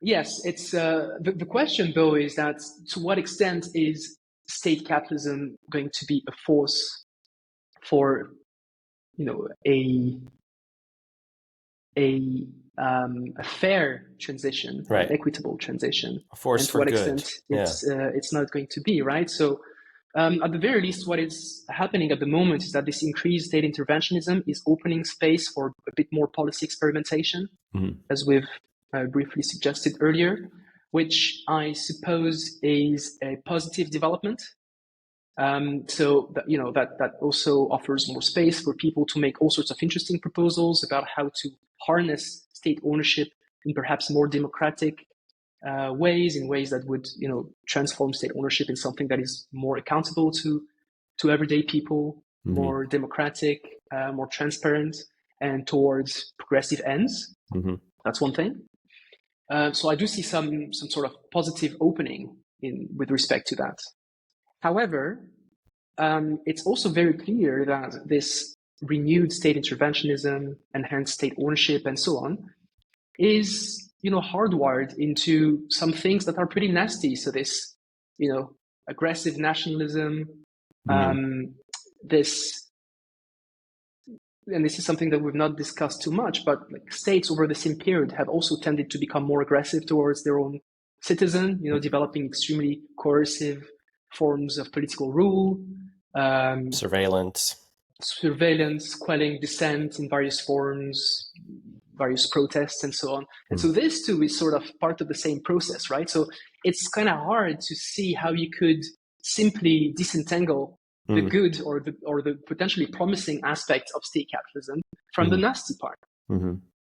yes, it's the question, though, is that to what extent is state capitalism going to be a force for, a fair transition, right, an equitable transition, a force and to for what good. extent it's not going to be, right? So, at the very least, what is happening at the moment is that this increased state interventionism is opening space for a bit more policy experimentation, as we've briefly suggested earlier, which I suppose is a positive development. So that also offers more space for people to make all sorts of interesting proposals about how to harness state ownership in perhaps more democratic ways, in ways that would transform state ownership in something that is more accountable to everyday people, more democratic, more transparent, and towards progressive ends. That's one thing. So I do see some sort of positive opening with respect to that. However, it's also very clear that this renewed state interventionism, enhanced state ownership, and so on, is hardwired into some things that are pretty nasty. So this, aggressive nationalism, this is something that we've not discussed too much, but like states over the same period have also tended to become more aggressive towards their own citizen, developing extremely coercive forms of political rule, surveillance, quelling dissent in various forms, various protests, and so on. And so this too is sort of part of the same process, right? So it's kind of hard to see how you could simply disentangle the good or the potentially promising aspects of state capitalism from the nasty part.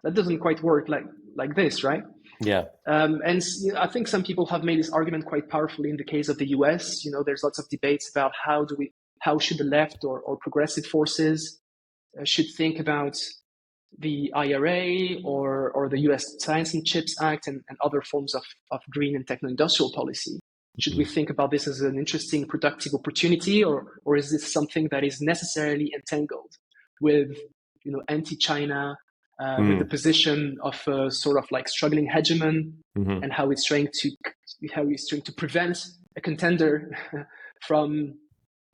That doesn't quite work like this, right? Yeah. And I think some people have made this argument quite powerfully in the case of the US. There's lots of debates about how should the left or progressive forces should think about the IRA or the US Science and Chips Act and other forms of green and techno-industrial policy. Should we think about this as an interesting, productive opportunity, or is this something that is necessarily entangled with, anti-China, with the position of a sort of like struggling hegemon, and how it's trying to prevent a contender from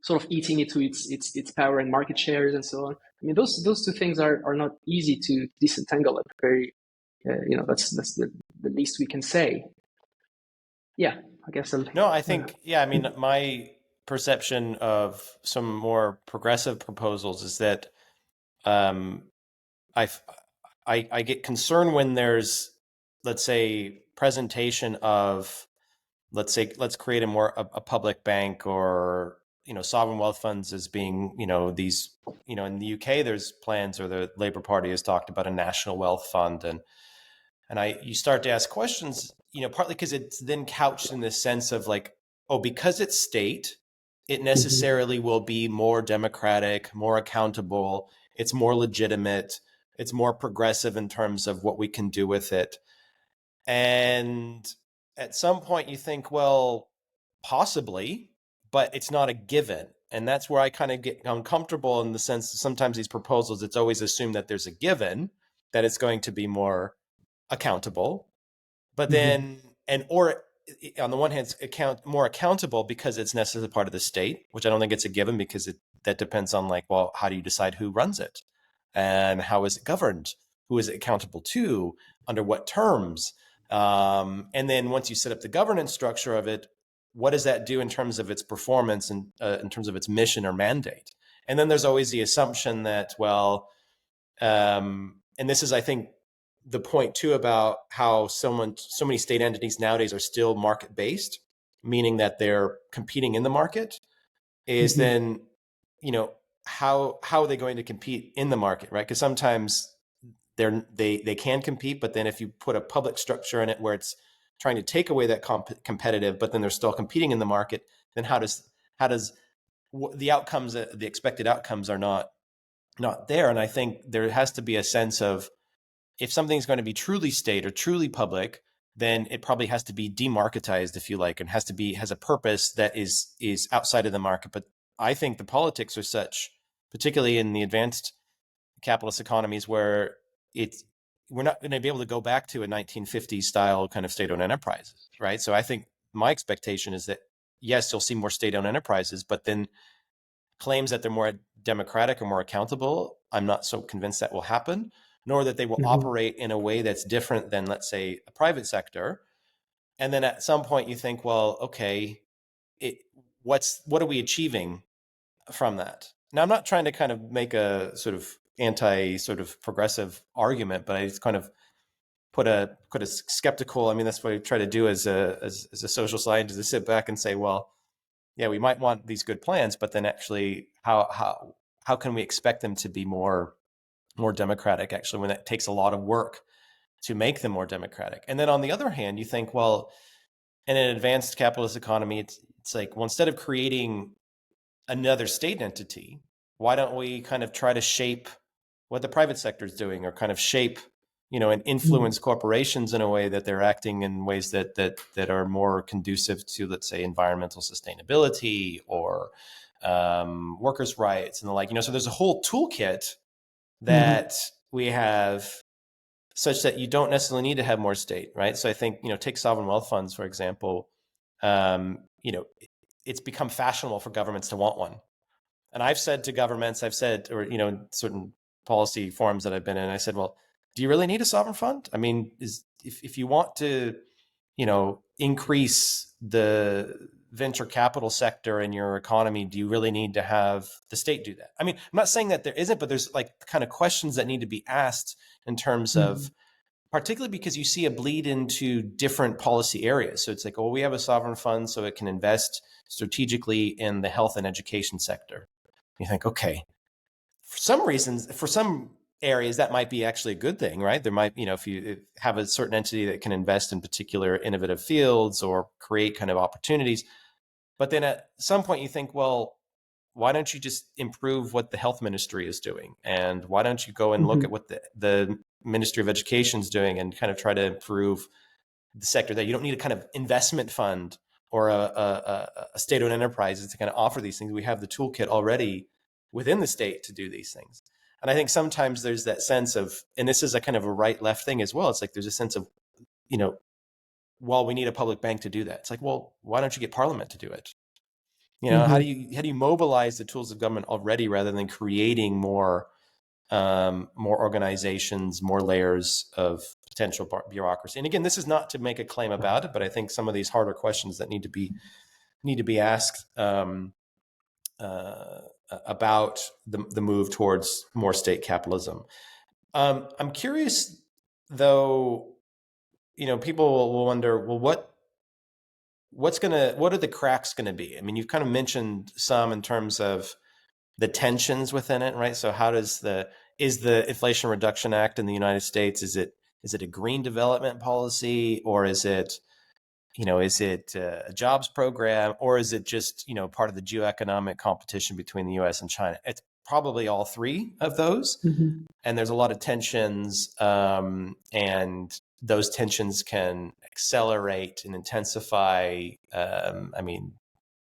sort of eating into its power and market shares and so on. I mean, those two things are not easy to disentangle. At very, that's the least we can say. Yeah, I guess I'll. No, I think, yeah, I mean, my perception of some more progressive proposals is that um, I, I get concerned when there's, let's say, presentation of, let's say, let's create a public bank, or sovereign wealth funds as being these, in the UK there's plans, or the Labour Party has talked about a national wealth fund, and you start to ask questions, partly because it's then couched in this sense of like, oh, because it's state, it necessarily will be more democratic, more accountable, it's more legitimate, it's more progressive in terms of what we can do with it. And at some point you think, well, possibly, but it's not a given. And that's where I kind of get uncomfortable, in the sense that sometimes these proposals, it's always assumed that there's a given, that it's going to be more accountable, but then, or on the one hand, more accountable because it's necessarily part of the state, which I don't think it's a given, because that depends on, like, well, how do you decide who runs it, and how is it governed, who is it accountable to, under what terms, and then once you set up the governance structure of it, what does that do in terms of its performance, and in terms of its mission or mandate? And then there's always the assumption that, well, and this is, I think, the point too about how so many state entities nowadays are still market based, meaning that they're competing in the market, is then, how are they going to compete in the market, right? Because sometimes they can compete, but then if you put a public structure in it where it's trying to take away that competitive, but then they're still competing in the market, then how does the outcomes, the expected outcomes, are not there. And I think there has to be a sense of, if something's going to be truly state or truly public, then it probably has to be demarketized, if you like, and has a purpose that is outside of the market. But I think the politics are such, particularly in the advanced capitalist economies, where we're not going to be able to go back to a 1950s style kind of state-owned enterprises, right? So I think my expectation is that, yes, you'll see more state-owned enterprises, but then claims that they're more democratic or more accountable, I'm not so convinced that will happen, nor that they will operate in a way that's different than, let's say, a private sector. And then at some point you think, well, okay, what are we achieving from that? Now, I'm not trying to kind of make a sort of anti sort of progressive argument, but I just kind of put a skeptical, I mean, that's what I try to do as a social scientist, to sit back and say, well, yeah, we might want these good plans, but then actually how can we expect them to be more democratic, actually, when it takes a lot of work to make them more democratic? And then on the other hand, you think, well, in an advanced capitalist economy, it's like, well, instead of creating another state entity, why don't we kind of try to shape what the private sector is doing, or kind of shape, and influence corporations in a way that they're acting in ways that are more conducive to, let's say, environmental sustainability, or workers' rights and the like. So there's a whole toolkit that we have, such that you don't necessarily need to have more state, right? So I think, take sovereign wealth funds, for example. It's become fashionable for governments to want one. And I've said to governments, or, certain policy forums that I've been in, I said, well, do you really need a sovereign fund? I mean, if you want to, increase the venture capital sector in your economy, do you really need to have the state do that? I mean, I'm not saying that there isn't, but there's like kind of questions that need to be asked in terms of, particularly because you see a bleed into different policy areas. So it's like, well, we have a sovereign fund so it can invest strategically in the health and education sector. You think, okay, for some reasons, for some areas, that might be actually a good thing, right? There might, if you have a certain entity that can invest in particular innovative fields or create kind of opportunities. But then at some point you think, well, why don't you just improve what the health ministry is doing? And why don't you go and look at what the Ministry of Education is doing, and kind of try to improve the sector there? You don't need a kind of investment fund or a state-owned enterprise to kind of offer these things. We have the toolkit already within the state to do these things. And I think sometimes there's that sense of, and this is a kind of a right-left thing as well. It's like, there's a sense of, well, we need a public bank to do that. It's like, well, why don't you get Parliament to do it? How do Mm-hmm. you mobilize the tools of government already rather than creating more organizations, more layers of potential bureaucracy? And again, this is not to make a claim about it, but I think some of these harder questions that need to be asked about the move towards more state capitalism. I'm curious, though. People will wonder, well, what are the cracks going to be? I mean, you've kind of mentioned some in terms of the tensions within it, right? So how does is the Inflation Reduction Act in the United States, is it a green development policy, or is it a jobs program, or is it just, part of the geo-economic competition between the US and China? It's probably all three of those. Mm-hmm. And there's a lot of tensions, and those tensions can accelerate and intensify.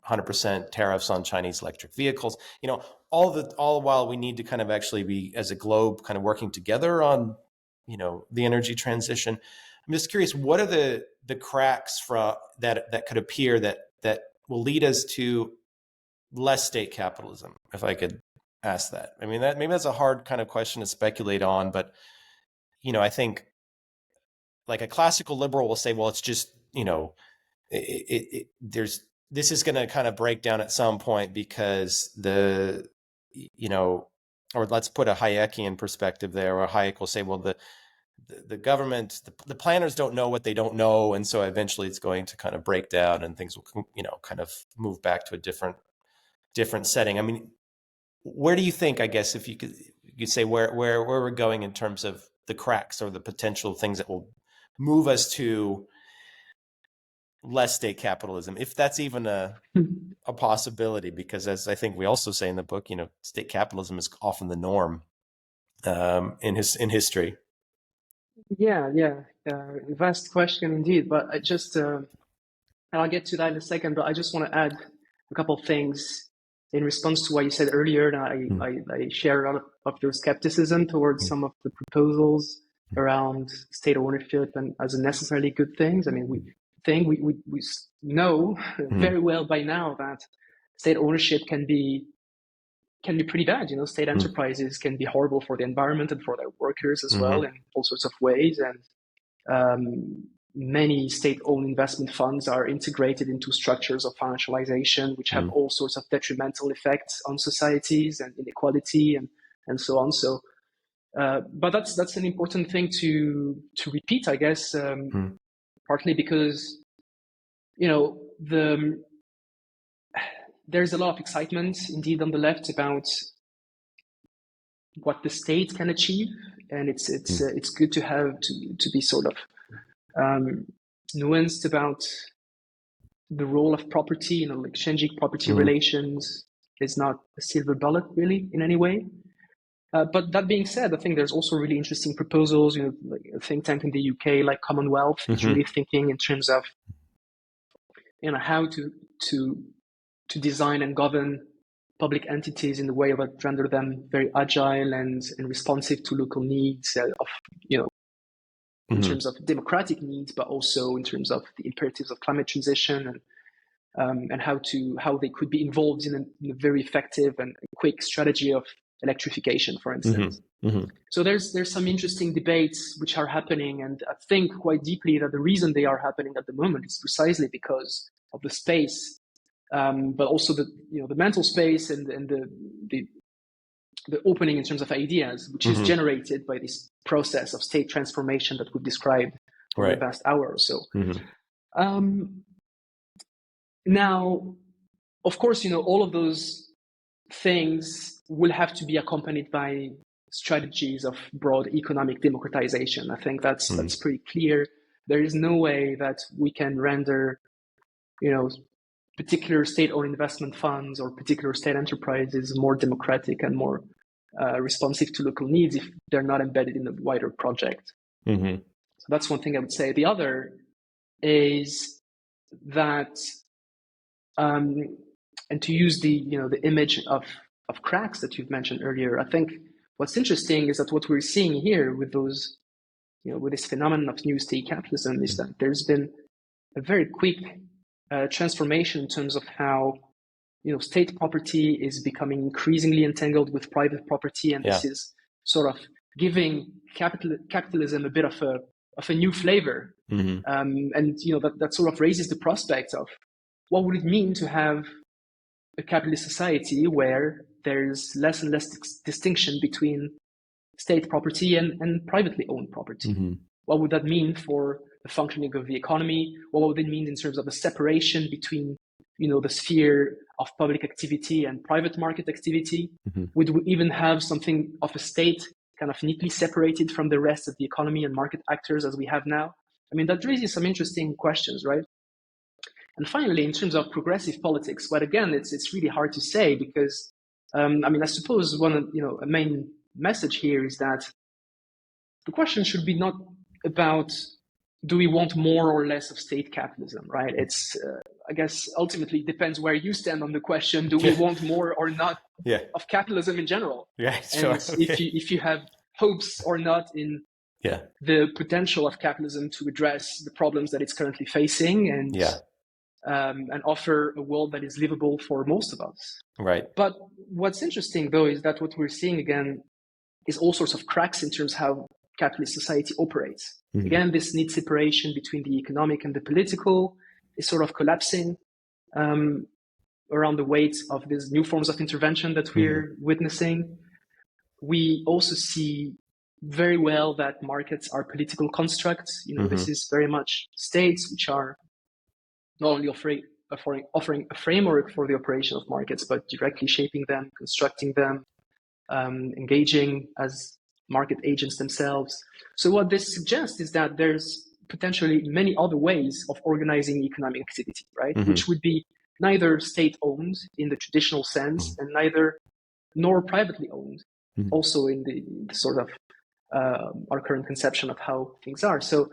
100% tariffs on Chinese electric vehicles, all while we need to kind of actually be, as a globe, kind of working together on, the energy transition. I'm just curious, what are the cracks that could appear that will lead us to less state capitalism, if I could ask that? I mean, maybe that's a hard kind of question to speculate on, but, I think like a classical liberal will say, well, it's just, this is going to kind of break down at some point because or let's put a Hayekian perspective there, or Hayek will say, well, the government, the planners don't know what they don't know. And so eventually it's going to kind of break down and things will, kind of move back to a different setting. I mean, where do you think, I guess, if you could say where we're going in terms of the cracks or the potential things that will move us to less state capitalism, if that's even a possibility? Because as I think we also say in the book, state capitalism is often the norm in history. Yeah, vast question indeed. But I just, and I'll get to that in a second, but I just want to add a couple of things in response to what you said earlier. And I share a lot of your skepticism towards some of the proposals around state ownership and as a necessarily good things. I mean, we know very well by now that state ownership can be pretty bad. State enterprises can be horrible for the environment and for their workers as well in all sorts of ways. And many state-owned investment funds are integrated into structures of financialization, which have all sorts of detrimental effects on societies and inequality and so on. So, but that's an important thing to repeat, I guess, partly because there's a lot of excitement indeed on the left about what the state can achieve, and it's good to have to be sort of nuanced about the role of property. Like changing property relations is not a silver bullet really in any way. But that being said, I think there's also really interesting proposals. Like a think tank in the UK, like Commonwealth, is really thinking in terms of how to design and govern public entities in a way that render them very agile and responsive to local needs in terms of democratic needs, but also in terms of the imperatives of climate transition and how they could be involved in a very effective and quick strategy of electrification, for instance. So there's some interesting debates which are happening, and I think quite deeply that the reason they are happening at the moment is precisely because of the space, but also the mental space and the opening in terms of ideas, which is generated by this process of state transformation that we've described for the past hour or so. Now, of course, all of those things will have to be accompanied by strategies of broad economic democratization. I think that's pretty clear. There is no way that we can render, particular state-owned investment funds or particular state enterprises more democratic and more responsive to local needs if they're not embedded in a wider project. So that's one thing I would say. The other is that, and to use the image of cracks that you've mentioned earlier, I think what's interesting is that what we're seeing here with those, with this phenomenon of new state capitalism is that there's been a very quick transformation in terms of how state property is becoming increasingly entangled with private property, and this is sort of giving capitalism a bit of a new flavor. And that sort of raises the prospect of what would it mean to have a capitalist society where there's less and less distinction between state property and privately owned property. What would that mean for the functioning of the economy? What would it mean in terms of the separation between the sphere of public activity and private market activity? Would we even have something of a state kind of neatly separated from the rest of the economy and market actors as we have now? I mean, that raises some interesting questions, right? And finally, in terms of progressive politics, but again, it's really hard to say because, I suppose a main message here is that the question should be not about do we want more or less of state capitalism, right? It's, I guess, ultimately depends where you stand on the question. Do we want more or not of capitalism in general? Sure. And if you have hopes or not in the potential of capitalism to address the problems that it's currently facing and offer a world that is livable for most of us. Right. But what's interesting, though, is that what we're seeing again is all sorts of cracks in terms of how capitalist society operates. Again, this neat separation between the economic and the political is sort of collapsing around the weight of these new forms of intervention that we're witnessing. We also see very well that markets are political constructs. This is very much states which are not only offering a framework for the operation of markets, but directly shaping them, constructing them, engaging as market agents themselves. So what this suggests is that there's potentially many other ways of organizing economic activity, right? Which would be neither state-owned in the traditional sense and nor privately owned, also in the sort of our current conception of how things are. So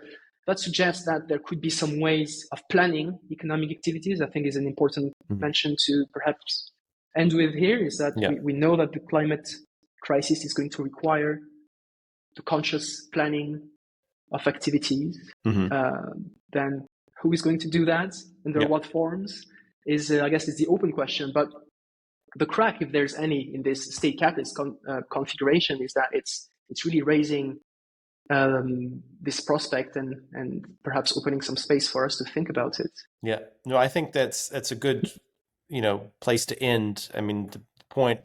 that suggests that there could be some ways of planning economic activities. I think is an important mention to perhaps end with here, is that we know that the climate crisis is going to require the conscious planning of activities. Then who is going to do that? Under what forms? I guess is the open question. But the crack, if there's any, in this state capitalist configuration is that it's really raising this prospect and perhaps opening some space for us to think about it. Yeah, no, I think that's a good place to end. I mean, the point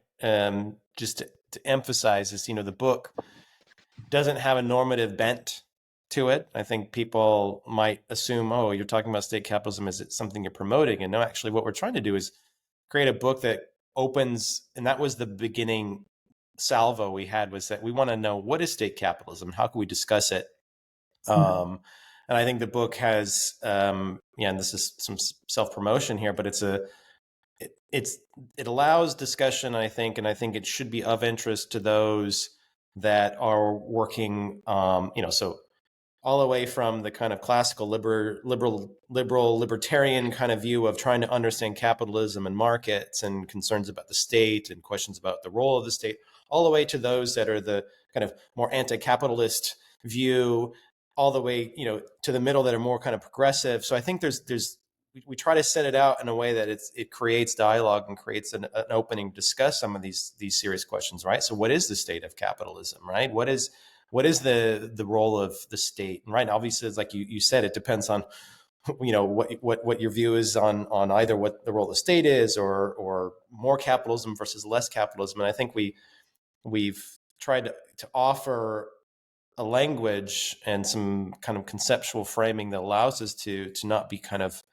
just to emphasize is the book doesn't have a normative bent to it. I think people might assume, oh, you're talking about state capitalism, is it something you're promoting? And no, actually what we're trying to do is create a book that opens, and that was the beginning salvo we had, was that we want to know what is state capitalism, how can we discuss it. And I think the book has and this is some self-promotion here, but it allows discussion, I think, and I think it should be of interest to those that are working so all the way from the kind of classical libertarian kind of view of trying to understand capitalism and markets and concerns about the state and questions about the role of the state, all the way to those that are the kind of more anti-capitalist view, all the way to the middle that are more kind of progressive. So I think we try to set it out in a way that it creates dialogue and creates an opening to discuss some of these serious questions, right? So what is the state of capitalism, right? What is the role of the state? And right, obviously, it's like you said, it depends on what your view is on either what the role of the state is or more capitalism versus less capitalism. And I think we've tried to offer a language and some kind of conceptual framing that allows us to not be kind of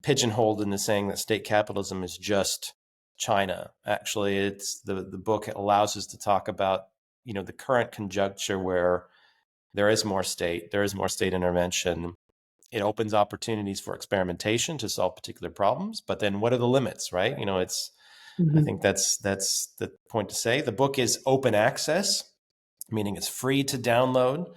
pigeonholed into saying that state capitalism is just China. Actually, it's the book allows us to talk about the current conjuncture where there is more state intervention. It opens opportunities for experimentation to solve particular problems, but then what are the limits, right? I think that's the point to say. The book is open access, meaning it's free to download,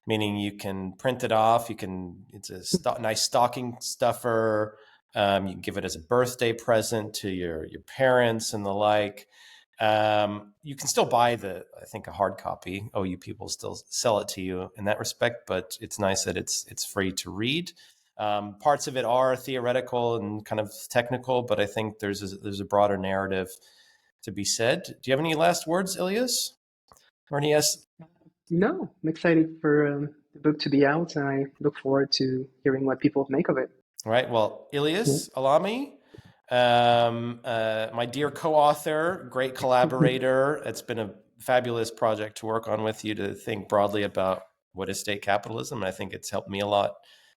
meaning you can print it off. It's a nice stocking stuffer. You can give it as a birthday present to your parents and the like. You can still buy I think a hard copy. OU people still sell it to you in that respect, but it's nice that it's free to read. Parts of it are theoretical and kind of technical, but I think there's a broader narrative to be said. Do you have any last words, Ilias? Or any No, I'm excited for the book to be out, and I look forward to hearing what people make of it. All right. Well, Ilias Alami, my dear co-author, great collaborator. It's been a fabulous project to work on with you, to think broadly about what is state capitalism. And I think it's helped me a lot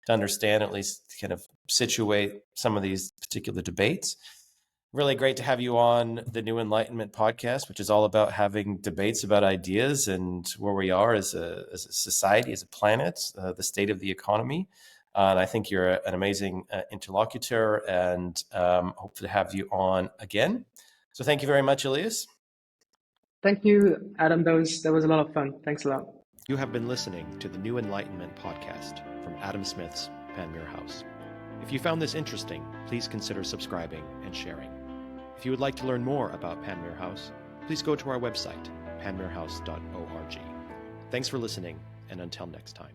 to understand, at least kind of situate some of these particular debates. Really great to have you on the New Enlightenment podcast, which is all about having debates about ideas and where we are as a society, as a planet, the state of the economy. And I think you're an amazing interlocutor, and hope to have you on again. So thank you very much, Ilias. Thank you, Adam. That was a lot of fun. Thanks a lot. You have been listening to the New Enlightenment podcast from Adam Smith's Panmure House. If you found this interesting, please consider subscribing and sharing. If you would like to learn more about Panmure House, please go to our website, panmurehouse.org. Thanks for listening, and until next time.